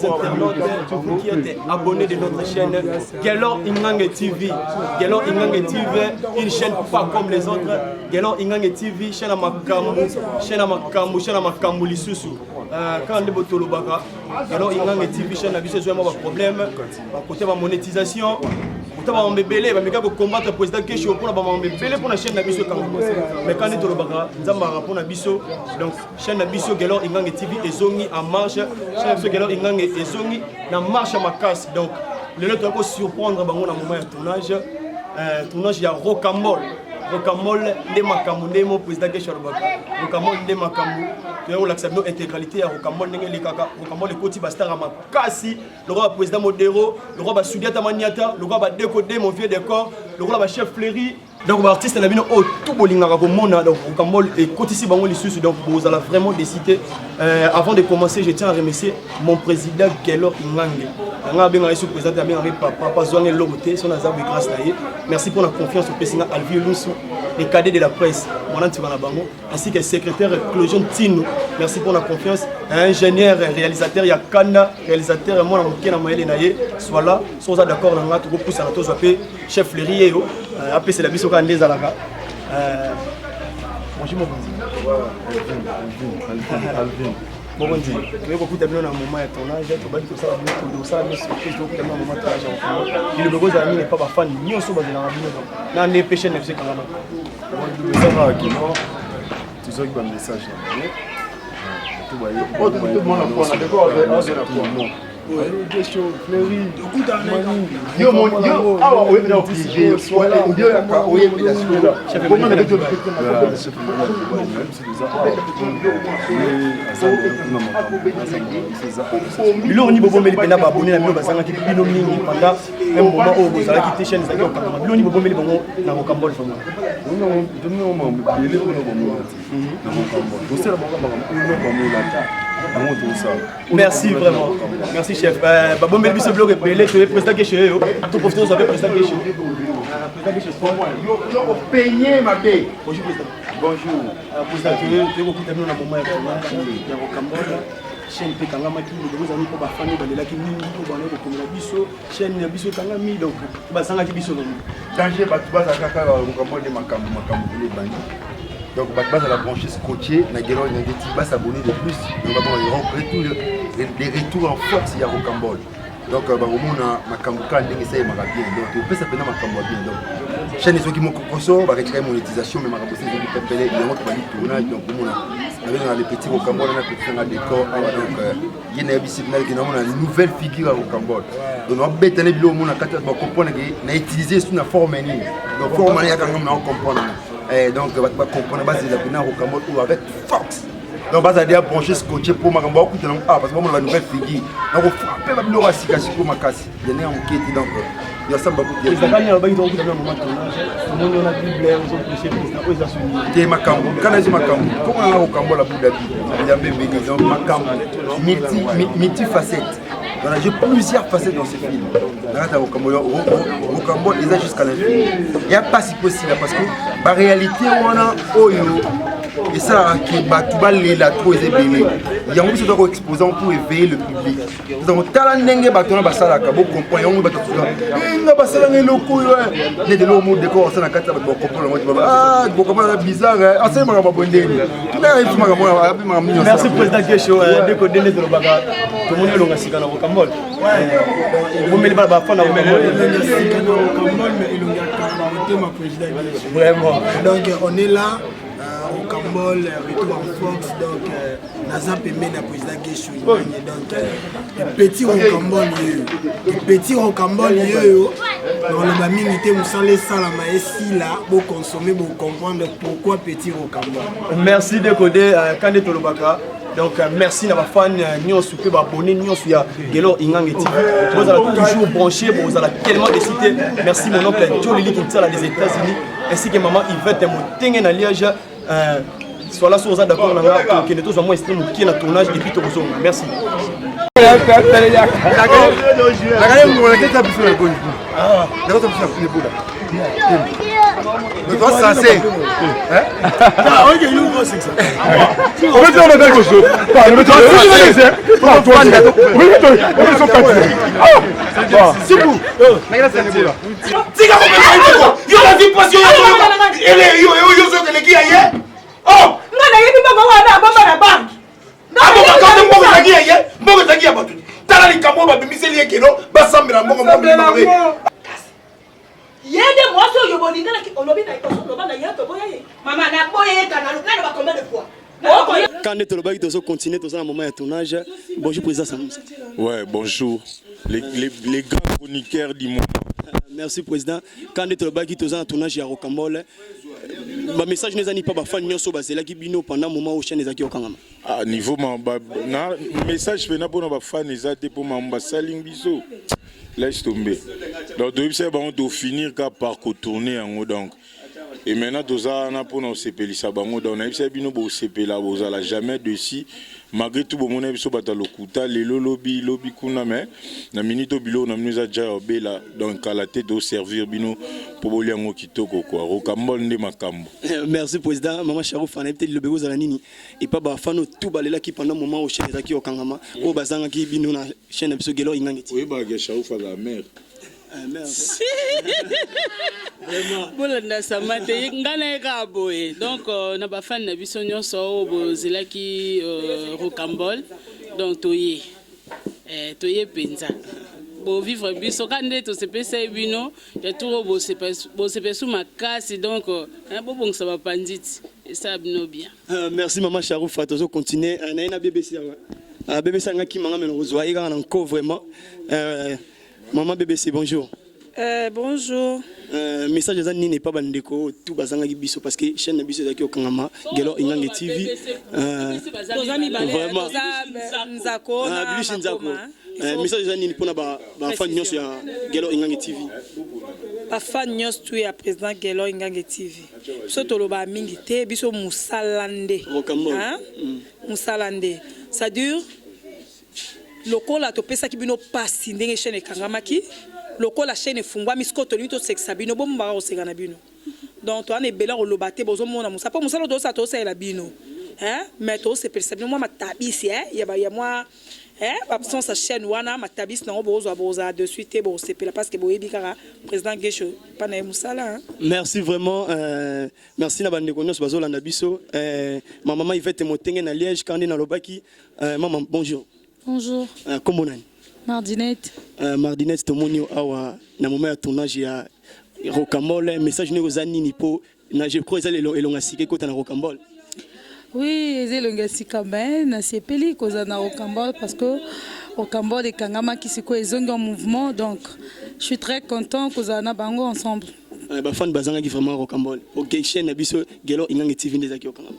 internautes qui êtes abonnés de notre chaîne Gelor Ingange TV. Gelor Ingange TV, une chaîne pas comme les autres. Gelor Ingange TV, chaîne à Makambu, chaîne à Makambu Lisusu. Quand on est botolo baka, Gelor Ingange TV, chaîne à Bissou, j'ai un problème. Côté la monétisation. Pour combattre le président Kesho pour la chaîne Nabiso. Mais quand on est au Baka, pour Nabiso, donc chaîne Nabiso Gelor Ingange TV et Zongi en marche. Chaîne Nabiso Gelor Ingange et Zongi en marche à ma casse. Donc le nôtre va surprendre dans le moment de tournage. Tournage il y a Rocambole. Rocambole de Makambu, mon président Kesho Baka. Rocambole de Makambu. Tu as l'accepté l'intégralité à Rocambole, Rocambole le côté Bastar à ma casse. Le roi président Modero, le roi Soudiata Maniata, le roi va décoder mon vieux décor, le roi va chef Fléry. Donc l'artiste n'a bien tout bolinga comme mon donc Rocambole et côté ici bango les sous donc vous allez vraiment décider. Avant de commencer, je tiens à remercier mon président Gelor Ingange. Merci pour la confiance au président Alvio Lusso, les cadets de la presse, ainsi que le secrétaire Clojon Tino. Merci pour la confiance. Ingénieur, réalisateur, Yakana, réalisateur, moi, soit là, soit d'accord, on a tout pour ça, chef Fléry, après c'est la mission qu'on les a là. Bonjour mon Alvin. Bon Dieu, tu veux beaucoup d'amener un moment à ton âge, tu vas tout ça, tout ça, mais surprise, beaucoup d'amener un moment à ton âge. Le beau ami n'est pas fan, ni au sous dans la vie. Dans les péchés, ne fait qu'un moment. Ça va, qui mort, tu sais que le message est tout le monde a d'accord avec merci vraiment. Merci chef. Bon mais ce blog est belé, tu es président que chez eux. Tout professeur soit président que chez eux. Payé ma paix. Bonjour président. Bonjour. Président, tu es beaucoup d'amener un moment à Rocambole. Chaîne Pétangama qui nous a mis pour bafane balela qui nous pour baler pour la biso chaîne biso tangami donc basanga ki biso danger batubaza kaka Rocambole de makambu les bani. Donc, on va la brancher scotché, on a s'abonner de plus. Donc, on va les retours en force, il y a Rocambole. Donc, on a Makambuka, bien. Donc, on peut s'appeler Makambuka bien. Donc, chaîne qui m'ont consommé, on va retirer monétisation, mais on va passer des pépélés, il y a un autre tournage. Donc, on a les petits Rocambole, on a petit décor. Donc, il y a une nouvelle figure à Rocambole. Donc, on va bêter les bilans, on a comprendre qu'on a utilisé sous une forme. Donc, forme, on comprend. Donc, on va comprendre que c'est la Rocambole ou avec force. Donc, on va brancher scotché pour ma parce que moi, on a une nouvelle figure. Donc, on frappe la biloracication pour ma casse. Il y a un enquête, donc, il y a ça beaucoup de choses. Il y a un moment de Makambu. Quand on a Makambu, comment on a Rocambole à Boudabi? Il y a un bébé, donc Makambu, multifacette. On a joué plusieurs facettes dans ce film. Rocambole, ils ont jusqu'à l'infini. Il n'y a pas si possible parce que, en réalité, on a Oyo. Et ça, qui est la trop ébélé. Il y a un peu de exposant pour éveiller le public. Nous avons talent bâton basala kabo compagnon bato nga basala ngeloko ne de l'homme décor ça na kata bato comprendre ah beaucoup bizarre ah c'est ma bondeni merci président Kesho déco donner de baga to moni longa sikana Rocambole vous mettez pas ba fana Rocambole mais il y a ma président vraiment donc on est là Rocambole, retour en force, donc Naza Pemé, la président Kesho, donc petit Rocambole, dans le Baminité, vous savez ça, la maïsi là, pour consommer, pour comprendre pourquoi petit Rocambole. Merci de coder Kande Tolobaka. Donc merci à ma fan, nous sommes abonnés, nous sommes Gelor Ingange TV. Vous allez toujours brancher, vous allez tellement décider. Merci mon oncle Joe Lili qui est des États-Unis, ainsi que maman Yvette Moutengue à Liège. Soit là, soit d'accord, que nous sommes moins extrêmes qui est dans le tournage et puis tout le monde. Merci. Le droit censé. Yende mwaso yo bolingana ki olobi na ikoso loba na yeto boya ye mama na boye kana na ba combien de fois quand on est au continuer dans un moment de tournage. Bonjour président Samusa. Ouais, bonjour. Les grands chroniqueurs du monde. Merci président. Quand on est dans un tournage à Rocambole, le message n'est pas de fan nyonso bazela ki bino pendant moment où chaîne ezaki okangama. À niveau na message fait na pour na fan ezate pour mamba saling biso. Laisse tomber. Donc depuis ça on doit finir par tourner en haut donc. Et maintenant tous ça na pour nous sepeli ça bango donc na bisa bino bo sepela bozala jamais dessus malgré tout bon biso batalokuta lelo lobby kuna mais na minute bilo na mnuza ja obela donc à la tête de servir bino pour boliango kitoko quoi Rocambole nde makambo. Merci président maman Charouf ana peut-être le bego za nini et pas ba fano tout balela ki pendant moment où chaîne ezaki okangama o bazanga ki bino na chaîne biso gelo ingangeti. Oui ba Charouf à la mère. Bolanda samate ngana eka boye donc na ba fan na biso nyonso bozilaki Rocambole donc toye penza bo vivre biso kande to sepesa bino ya turo bo sepesu makasi donc bo bongsa ba panditi et ça bino bien. Merci maman Charouf tozo continuer na ina BBC BBC ngaki manga meno rozwa ika na encore vraiment maman BBC bonjour. Bonjour. Message za nini pas bandeko tout bazanga biso parce que chaîne na biso zaki okangama Gelo Ingange TV vraiment nzako na message za nini pona ba fan nyonso ya Gelo Ingange TV ba fan nyonso tu ya président Gelo Ingange TV so toloba mingi te biso musalande musalande ça dure lokola to pesa ki bino pasi ndenge chaîne kangamaki lokola chaîne fungwa misko to limito sexa bino bomba o segana bino donc to ane bela o lobate bozo mona musa pa musa do sa to sa la bino mais to se percebe moi matabisi ya moi absence sa chaîne wana matabisi na boza de suite bo se pela parce que boyebi kaka président Gesho pa na musala. Merci vraiment merci na bande konyo bazo landa biso maman Yvette Motenge na Liège quand na lobaki maman bonjour. Bonjour. Comment on est? Mardinette. Mardinette Tomonio awa na moment ya tournage ya Rocambole message ne ozani ni po na je crois ezali elonga sike kota na Rocambole. Oui, ezali elonga sika ben na sepeli koza na Rocambole parce que Rocambole et Kangama qui siko ezongi en mouvement donc je suis très content koza na bango ensemble. Ba fan bazanga ki vraiment Rocambole. OK, chaîne na biso Gelo Ingange TV ndezaki okangama.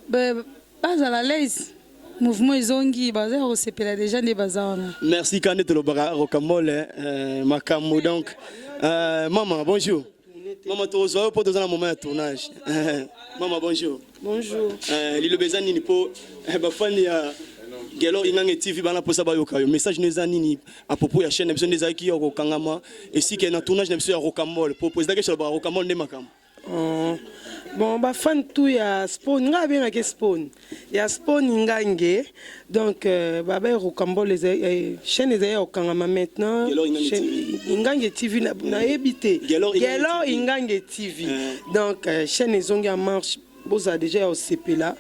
Ben pas à la l'aise. Mouvement Zongi, bazar au CPLA déjà des bazars. Merci quand tu le baras Rocambole, Makamo donc. Maman, bonjour. Maman, tu reçois pour dans un moment de tournage. Maman, bonjour. Bonjour. Lilo bezani ni po bafani ya Gelo Ingange TV bana posa ba yokayo. Message nezani ni à propos ya chaîne besoin des aki au Kangama et si qu'il y a un tournage n'importe à Rocambole pour poser que sur le Rocambole ne makam. Bon, bah fan tout ya spawn nga bien avec spawn. Ya spawn Ingange donc bah Rocambole les chaîne les au Kangama maintenant. Ingange TV na ebité. Gelo Ingange TV. Donc chaîne les ongi en marche. Boza déjà au CP là.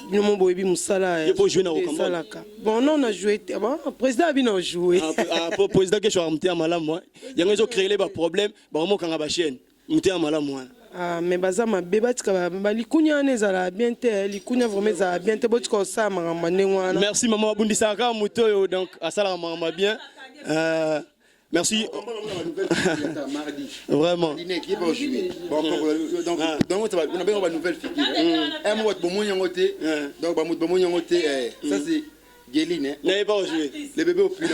Nous boyebi musala. Il faut jouer na Rocambole. Bon non on a joué. Bon président a bien joué. Pour président que je suis remonté à malam moi. Il y a ils ont créé les problèmes. Bah moi quand ba chaîne. Monter à malam moi. Ah mais baza ma beba tika ba likunya nezala bien te likunya vraiment za bien te botiko sa mama nengwana. Merci maman abundisa ka muto donc asala mama bien. Merci. Vraiment. Donc on a bien une nouvelle figure. Un mot bon mon yangote. Donc ba bon mon yangote ça c'est Géline. N'avez pas joué. Les bébés au plus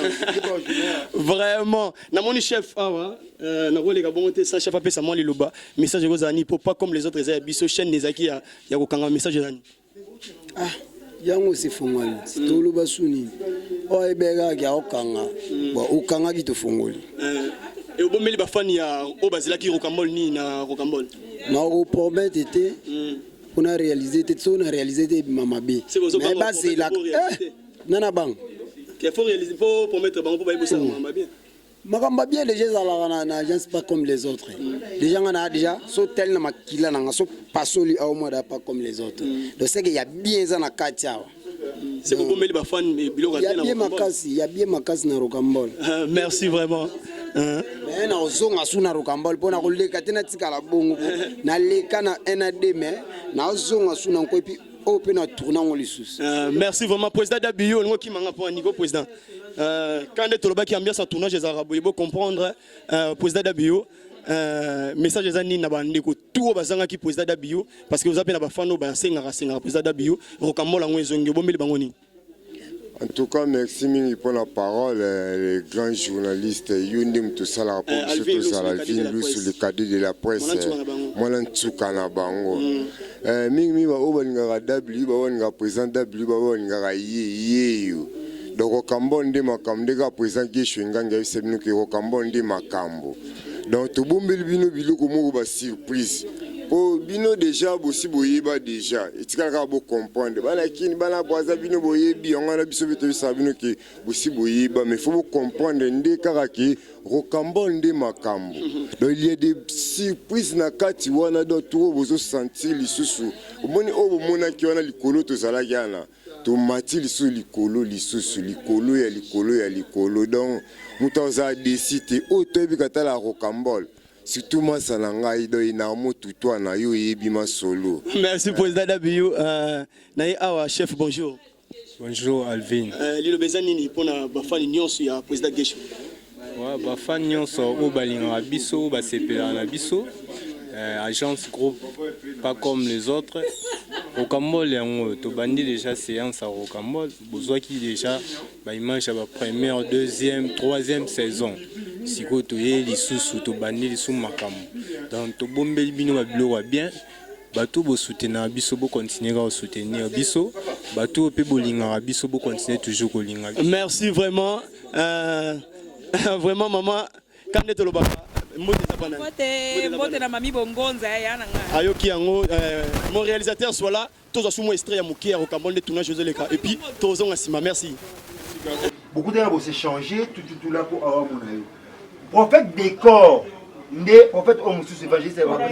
vraiment. Na mon chef na ko les gars bon ça chef appelle ça moi les loba. Message aux amis pour pas comme les autres les biso chaîne les aki ya ko kanga message zani. Ah yango sifungoli. Tolo basuni. O ebega ya okanga. Bo okanga ki to fungoli. Et au bon meli bafani ya o bazela ki rocambole ni na rocambole. Na ko promettre été on a réalisé mama B. Mais bah c'est la nana bang. Qu'il faut réaliser pour promettre bango pour ba bosala mama bien. Makamba bien les gens à l'agence pas comme les autres. Les gens on a déjà so tel na makila na so pasoli au mois pas comme les autres. Donc c'est qu'il y a bien ça na katia. C'est pour meli bafani biloko ya il y a bien makasi na rocambole. Merci vraiment. Mais na ozonga suna rocambole pona ko leka tena tikala bongo na leka na NAD mais na ozonga suna ko epi open na tourner on lisusu. Merci vraiment président Dabio ngoki manga pour niveau président. Quand tu lobaki ambiance en tournage des arabes il faut comprendre président Dabio message des années na bandeko tout bazanga ki président Dabio parce que vous appelez na bafano ba senga président Dabio rocambole ngwezonge bomeli bangoni. En tout cas, merci pour la parole, les grands journalistes, Yundim, tout ça, la tout ça, la vie, sur le cadre de la presse, moi, l'Antsukana Bango. Mimi, Obanga W, Bawanga président W, Bawanga Yé. Donc, au Cambon de Macam, des gars présents qui sont en c'est nous qui au Cambon de Macambo. Donc, tout bon, Bino, Bilo, comme une surprise. Oh, bino déjà aussi boyeba déjà et tu vas comprendre bana kini bana boza bino boyebi on a biso beto sabino ki aussi boyeba mais faut comprendre ndé karaki rocambole ndé makambo donc il y a des surprises na kati wana do tout bozo sentir lisusu omoni o mona ki wana likolo to zala yana to mati lisusu likolo ya likolo donc mutoza décider auto bikata la rocambole. Surtout moi, ça n'a pas été toi na yo ebima solo. Merci président Dabio. Naï awa chef bonjour. Bonjour Alvin. Lilo bezani ni pona bafani nyonso ya président Gesho. Ouais, bafani nyonso o balinga biso ba sepela na biso. Agence groupe pas comme les autres. Rocambole yango to bandi déjà séance à Rocambole, besoin qui déjà ba image ba première, deuxième, troisième saison. Siko to ye lisusu to bandi lisu makamu. Donc to bombeli bino ba biloko bien. Bato bo soutenir biso bo continuer à soutenir biso. Bato pe bolinga biso bo continuer toujours kolinga. Merci vraiment. Vraiment maman quand tu le baba Ayoki yango mon réalisateur soit là tous à soumo extrait à Mouké au Cambon de tournage José Leka et puis tous on asima merci. Beaucoup de gens vont s'échanger tout là pour avoir mon avis. Prophète décor ndé prophète homme sous évangile c'est vraiment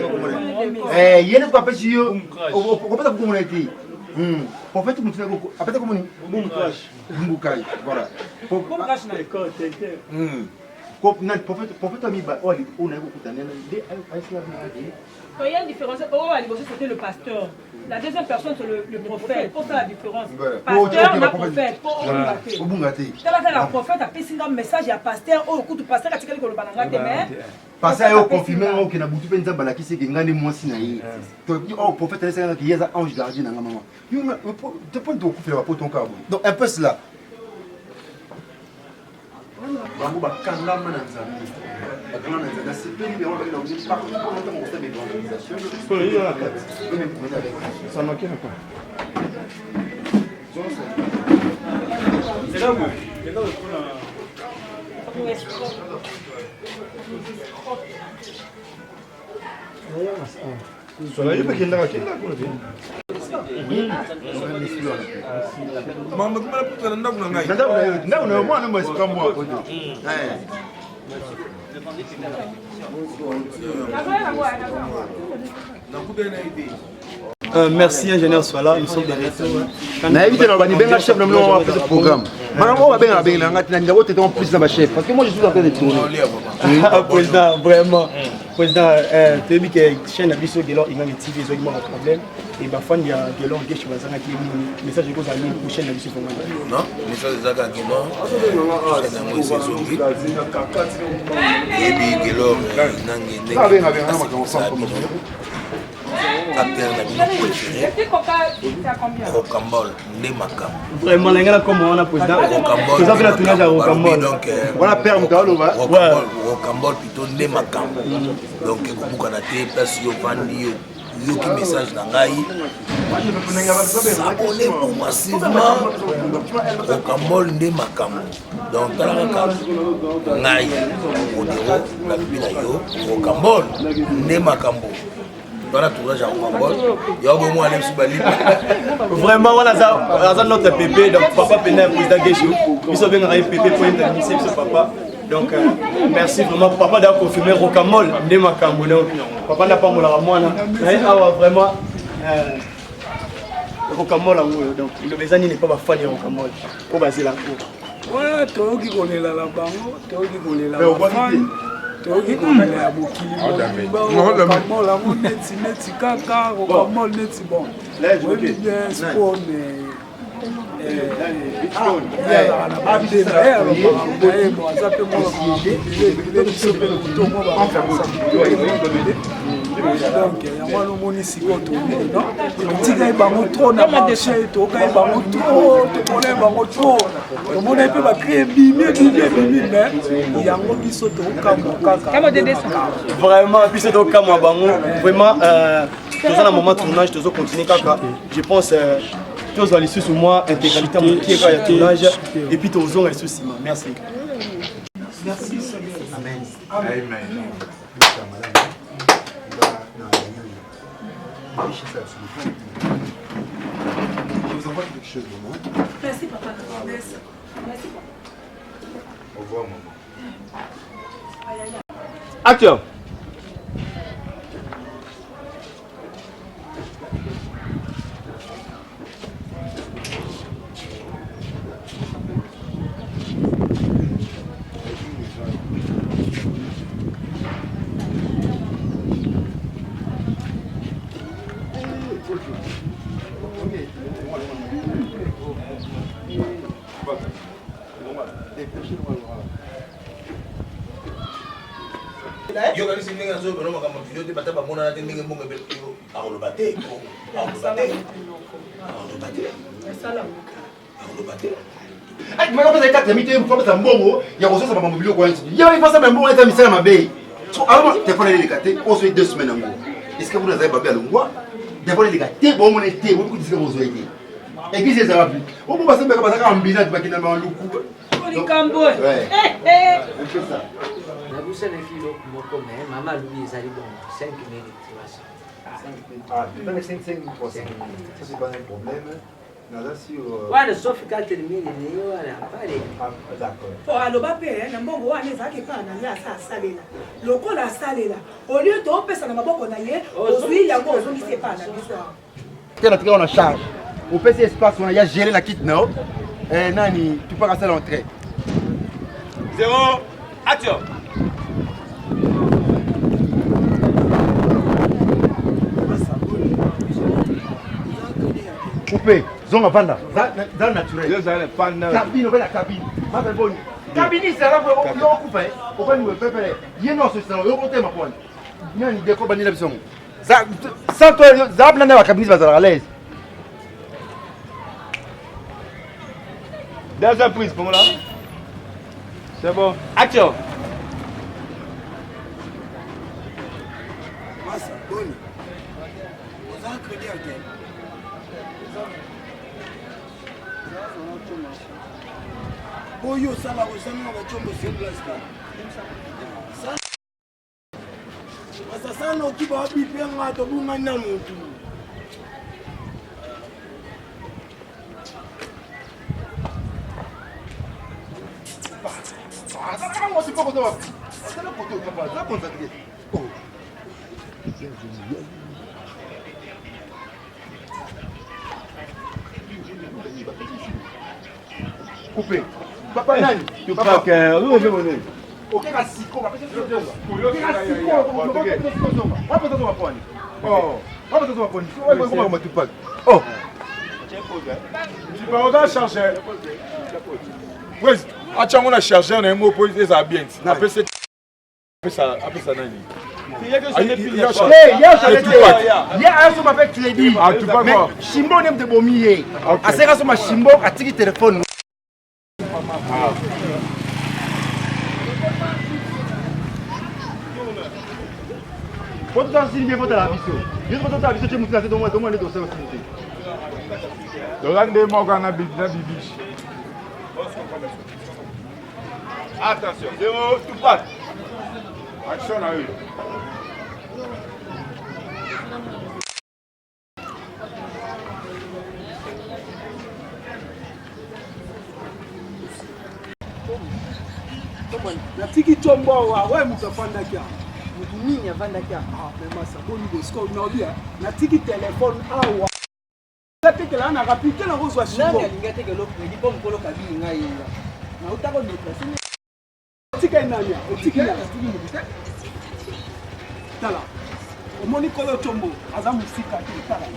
yene ko apesi yo prophète ko mon été prophète mutina ko apeta ko mon mbukai voilà prophète ami ba oli on a beaucoup d'années ndé il y a une différence. Oh, c'était le pasteur. La deuxième personne, c'est le prophète. Pour ça, la différence. Pasteur, la prophète. La prophète a fait un message, il y a pasteur. Oh, écoute, pasteur, il y a quelqu'un qui a pasteur, il a confirmé qu'il y a beaucoup de gens qui sont gagné moins sinaï. Oh, prophète, il y a un ange gardien dans la maman. Tu peux te couper la peau ton câble. Donc, un peu cela. Bango bakanga mana nzambe bakanga na nzambe c'est pas numéro avec l'objet partout pour monter mon système d'organisation pour y la carte ça manque pas c'est là où Sola yo pekenda kakenda kuna vile. Mama kuma puta nda kuna ngai. Nda una mwana mwa sikamwa hapo. Merci ingénieur Sola, nous sommes des retours. Na éviter na bani benga chef na mno wa programme. Bana mo ba benga benga ngati na ndawo téton plus na ba chef parce que moi je suis en train de tourner. Président vraiment président tu dis que chaîne abiso Gelor Ingang TV zo mo problème et ba fan ya Gelor Gesho bazanga ki message ko za ni pour chaîne abiso fonga. Non, message zaka Gelor. Chaîne mo saison bi. Et bi Gelor nangi ne. Ah benga benga ma commencer comme acteur na préféré Rocambole ndé makam vraiment l'engala comme on a président vous avez la tournage à Rocambole donc voilà père mutalo ba Rocambole plutôt ndé makam donc ko bukana te place yo vandi yo yoki message na ngai s'abonnez-vous massivement Rocambole nde makambo donc tala kaka ngai odero na bibi na yo Rocambole nde makambo dans tournage à Rocambole il y a au moins aller sur Bali vraiment voilà ça notre pépé donc papa Pénel président Guéchou ils sont bien pépé pour introduire ce papa donc merci vraiment papa d'avoir confirmé Rocambole nde makambo papa n'a pas moula mwana vraiment Rocambole donc le bezani n'est pas fan de Rocambole pour baser la cour ouais toi qui connais la bango toi qui connais la fan toi qui connais la bokili Rocambole la neti kaka Rocambole neti bon oui bien sport donc yango alomoni sikoyo tobele non tikai bango trop na marché tokai bango trop tomona bango trop tomona mpe bacrie bimi mais yango biso tokamwa kaka vraiment biso tokamwa bango vraiment toza na moment tournage tozo continuer kaka je pense tous allez sur moi intégralité mon qui est tournage et puis tous on est sous ciment merci merci amen amen je vous envoie quelque chose de moi. Merci papa. Merci. Merci papa. Au revoir maman. Acteur. yo kali sindinga zo bano makambo video te bata bamona na ndenge mbongo be akoloba te Ai, mas eu pensei que tem um problema também, e a você sabe como mobilio com isso. E eu faço bem bom, então me será bem. Alors, tu fais les gâteaux, on se 2 semaines en gros. Est-ce que vous avez babé à l'ongwa? D'abord les gâteaux, bon on était, vous dites que vous avez été. Et puis c'est ça va plus. On peut passer par ça en bilan, tu vas quitter dans le coup. Cambo. Ouais. On fait ça. Vous savez que maman lui ils arrivent dans 5 minutes. Ah, tu donnes 5 minutes, 3 minutes. Ça c'est pas un problème. Voilà, sauf qu'à terminer, d'accord. Pour aloba pe na mbongo wana ezaki pa na ya sa salela. Loko la salela. Au lieu de opesa na maboko na ye, ozwi yango ozongisi pa na biso. Quel on a charge. Au PC espace on a géré la kit now. Nani, tu peux rester l'entrée. 0 action. Coupé, zonga panda. Dans naturel. Cabine, on va la cabine. Ma belle bonne. Cabine, c'est là pour couper. On va nous préparer. Il y a non ce salon, on va ma pointe. Il y a une déco banni la maison. Sans toi, ça va la cabine va à l'aise. Deuxième prise pour moi là. C'est bon. Action. Oyo sala kozanga bachombo sur place. Sasa sana ukiba wabipe ngato bunga na mutu. Sasa moi c'est pas comme ça. C'est le côté où ça concentré. Coupé. Papa Nani, tu crois que où est mon nez? OK Kasiko, va faire ce job. OK Kasiko, on va faire ce job. On va faire ça pour lui. Oh, on va faire ça pour lui. Comment on tu parles? Oh. Tu vas regarder charger. Oui, attends on a chargé on a un mot pour les habits. Après ça Nani. Il y a un qui m'appelle crédit. Mais Chimbo n'aime de bomier. À ce cas-là, Chimbo a tiré téléphone. Quando tá assim, ninguém vai dar aviso. Ninguém vai dar aviso, tinha muito nascido, uma de doce, assim. Dolande moga na bibiche. Attention, zéro, tout passe. Action à eux. natiki tombo awa moto afandaki moto nini avandaki masaboni bosiko naobi natiki telefone awa atekela na rapide na kozwa otika nania otiki tala omoni kolo tombo aza mosika te tala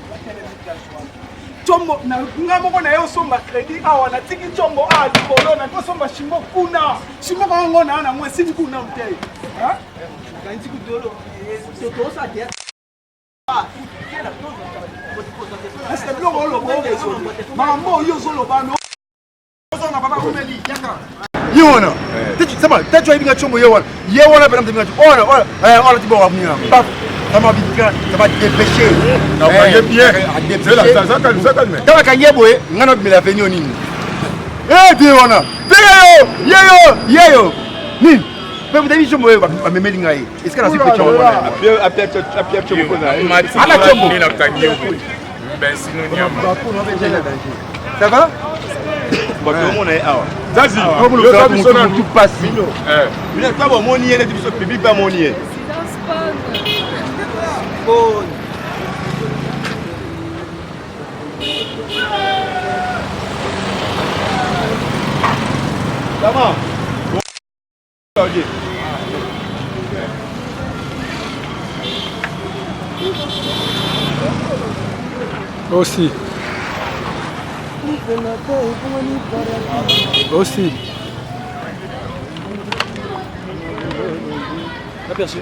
tombo nga moko na ye osomba crédit awa natiki tombo awa likolo nakosomba shimbo kuna shimbo kango na na mwesi kuna mte nakanisi kudolo est-ce que biloko oloba makambo oyo ozoloba ozona papa komeli yaka ye wana tatu ayebinga tombo ye wana pena mtebinga ona tiboka munya ça m'a dépêché. Quand la cagné boé, on a mis la venue au Nîmes. Eh bien, on a. Yo! Nîmes. Mais vous avez dit que je me mets à est-ce que la sécurité est ça va? Zazie, tout passe. Il n'y a pas de monnaie, il y a des publics pas monnaie. Bon. Ça va? Aussi. Aussi. Aperçu.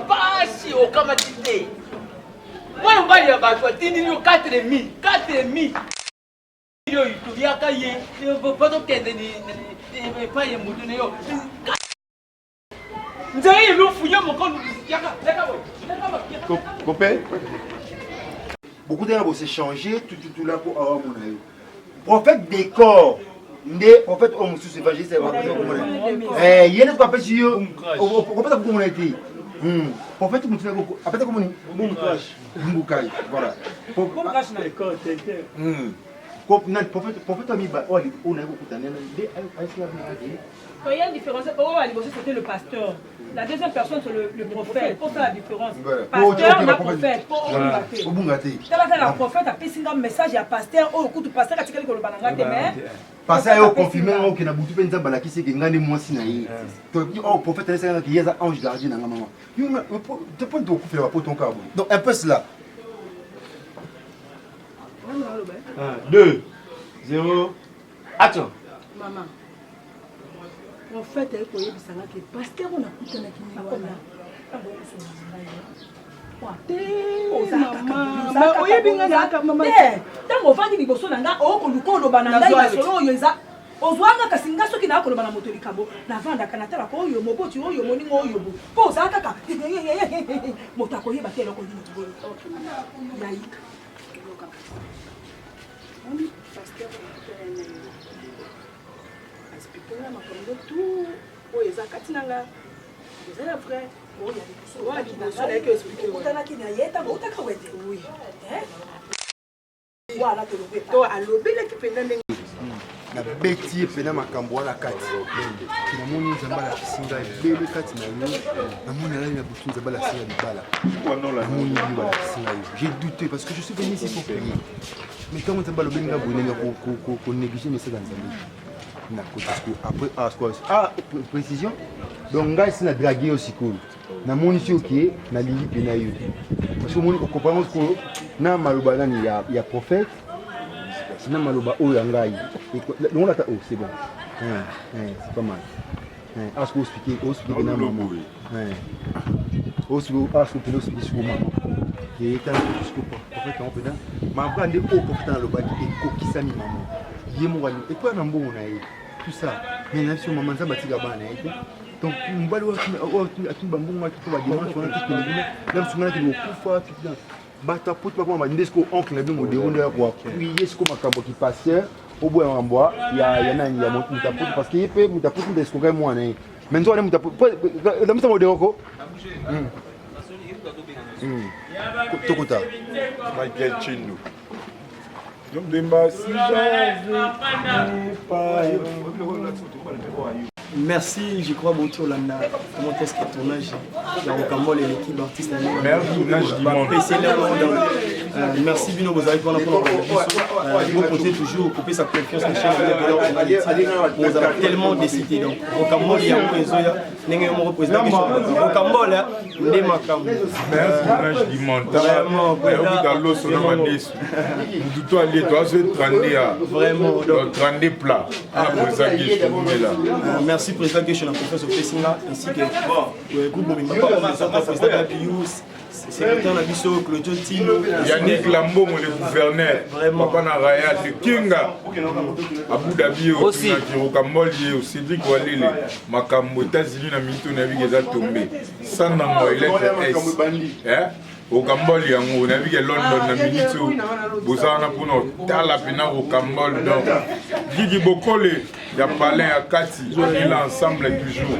Basi okamatite mwana mbali ya bato atindi yo 4000 yo ituliaka ye poto kende ni pa ye mutu ne yo nzai lufu yo moko yaka copain beaucoup de gens vont s'échanger tout là pour avoir mon aïe prophète décor nde prophète homme sous évangéliste yene ko apesi yo prophète ko mon été prophète mutuna ko apeta ko moni Mboukaï voilà prophète na école tete prophète ami ba oli on a ko kutana nde ay il y a une différence. C'était le pasteur. La deuxième personne, c'est le prophète. Pour faire la différence. Pasteur, na prophète. La prophète a fait un message à pasteur. Oh, écoute, pasteur a dit que le bananga demain. Pasteur a confirmé que na butu penza balaki c'est que ngani mwasi na ye. To oh prophète est un qui est ange gardien na maman. You te point de couper la poton cabo. Donc un peu cela. 1 2 0 action. Maman. En fait, elle peut y avoir que parce qu'on a coupé la maman, ntango ovandi liboso na nga okoluka oloba na ngai masolo oyo eza ozwanga kasi nga soki nakoloba na moto likambo navandaka natalaka oyo moboti oyo moninga oyo mpo ozala kaka moto akoyeba te eloko nini yaika expliquer makambo tout oyo eza kati na nga eza ya vrai otanaki na ye ntango otaka wete wala to alobelaki mpenza ndenge nabeti ye mpena makambo wana kati namoni nzambe alakisi ngai ebele kati na yo namoni alali na butu nzambe alakisi ngai libala namoni yo balakisi ngai j'ai douté parce que je suis venu ici pour prier mais ntango nzambe alobeli ngai boye ndenge konéglige message ya nzambe après précision donc ngai si na drague yo sikoyo namoni si oke nalingi mpe na yo parce que omoni okomprendre sikoyo na maloba nani ya prophète na maloba oyo ya ngai longolata oh c'est bon c'est pas mal asko ospike na mama asko pene ospike siko mama etala siko prophète yango mpena mabra nde oyo prophète nalobaki ekokisami mama ye moko epoya na mbongo na ye tout ça mais na biso mama nzambe atika bana ete donc mobali atuni bambongo akito badimanche wana tukendebino na biso ngana kili okufa bato apoti bakoma bande siko oncle na bino modero ndo ya koappuye siko makambo kipasteur oboya makambo ya nani ya mutapoti parce que ye mpe mutapoti nde siko ngai mwana ye mais nzo wana mutapoti damisa modero ko tokota Michael Chindo. Merci, je crois, beaucoup au Landa. Comment est-ce que le tournage dans Rocambole et l'équipe artiste merci Bino, vous avez pour vous comptez toujours couper sa confiance en chaîne de vous avez tellement décidé. Donc, Rocambole, il y a un réseau, il y a un représentant. Rocambole, les macam. Merci, je dis vraiment. Merci président que je suis la professeur Pessinga ainsi que le groupe Bobimba président Abius secrétaire Nabiso Claudio Tino Yannick Lambo le gouverneur papa na Raya de Kinga Abu Dhabi aussi Rocambole Cédric Walele makambo États-Unis na mito na bigeza tombé sans na moelette Rocambole yango na bige London na minito bozana puno tala pina Rocambole donc Gigi Bokole ya palais à Kati il ensemble toujours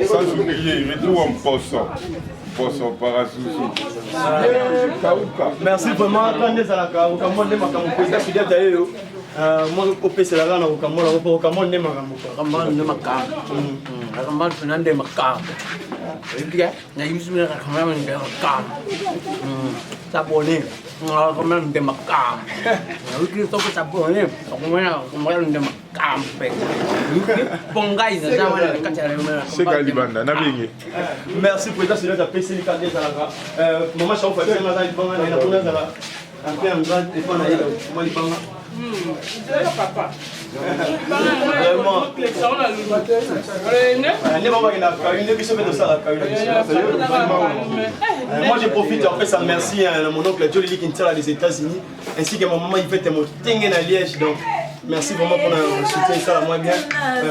sans oublier retour en poisson parasusi merci vraiment quand les alaka Rocambole de makambo président fidèle d'ailleurs moi au PC la na Rocambole de makambo Rocambole Fernande makambo na yimsumira kamera ndio kam sabone kamera ndio makam wiki toko sabone kamera ndio makam pe bongai za zamani kati ya kamera c'est Libanda na bingi merci président c'est notre PC les cadets là maman chao fa sema za libanga na kuna za après un grand téléphone à elle moi libanga papa vraiment moi je profite en fait ça merci à mon oncle Jolie qui est des États-Unis ainsi que ma maman il fait mon tengen à Liège donc merci vraiment pour le soutien ça moi bien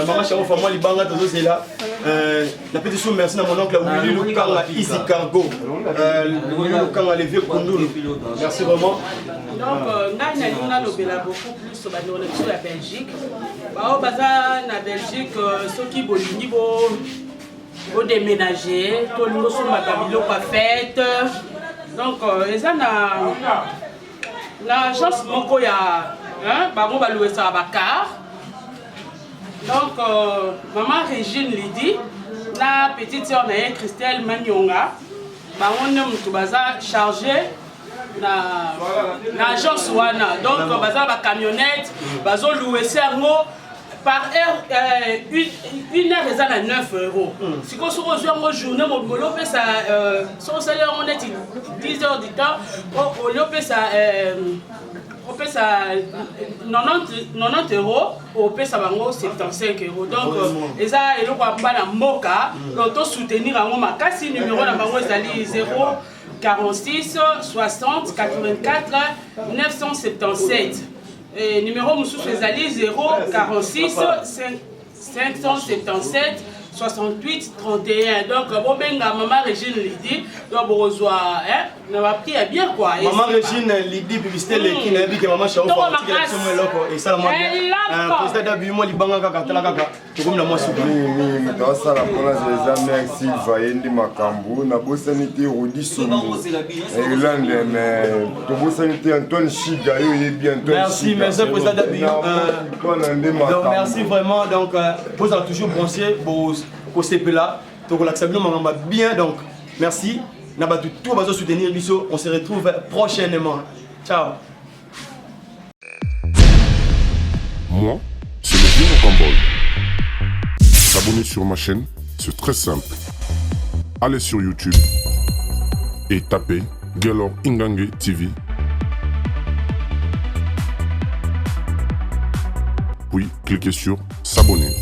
maman Charo fa moi libanga tozo c'est là la petite chose merci à mon oncle Willy Lukanga ici cargo Willy Lukanga les vieux Kundulu merci vraiment donc on a beaucoup plus sur la Belgique baza na Belgique ceux qui bolingi bo déménager to lingo so makabilo pa fête donc eza na chance moko ya bango ba louer ça ba car donc maman Régine Lydie la petite sœur na Christelle Manyonga bango ne mutu baza chargé na agence wana donc baza ba camionnette bazo louer sango par heure, une heure, ils ont 9 euros. Si on se rejoint en journée, on peut ça, son salaire, on est 10 heures du temps, on peut ça, 90 euros, on peut ça 75 euros. Donc, ils ont un moka, donc soutenir un moment. Si le numéro est 0 46 60 84 977. Numéro Moussou Fezali 0 46 577 68 31. Donc, bon, maman Régine Lydie, donc, on reçoit, on a pris bien quoi. Maman Régine Lydie, publicité, qui n'a vu que maman Charo et ça, moi, président d'Abu, moi, Libanga, Kaka, tout comme la moi, dans ça, la police des merci, Vayendi Makambu, Nabo Sanité, Rodi Soumou, Irlande, mais Tobo Sanité, Antoine Chiga, il est bien. Merci, merci, président d'Abu. Donc, merci vraiment. Donc, vous avez toujours pensé pour ces là, donc on l'a bien. Donc, merci. N'a pas tout va soutenir Bisso. On se retrouve prochainement. Ciao. Moi, c'est le vieux Rocambole. S'abonner sur ma chaîne, c'est très simple. Allez sur YouTube et tapez Gelor Ingange TV. Puis cliquez sur s'abonner.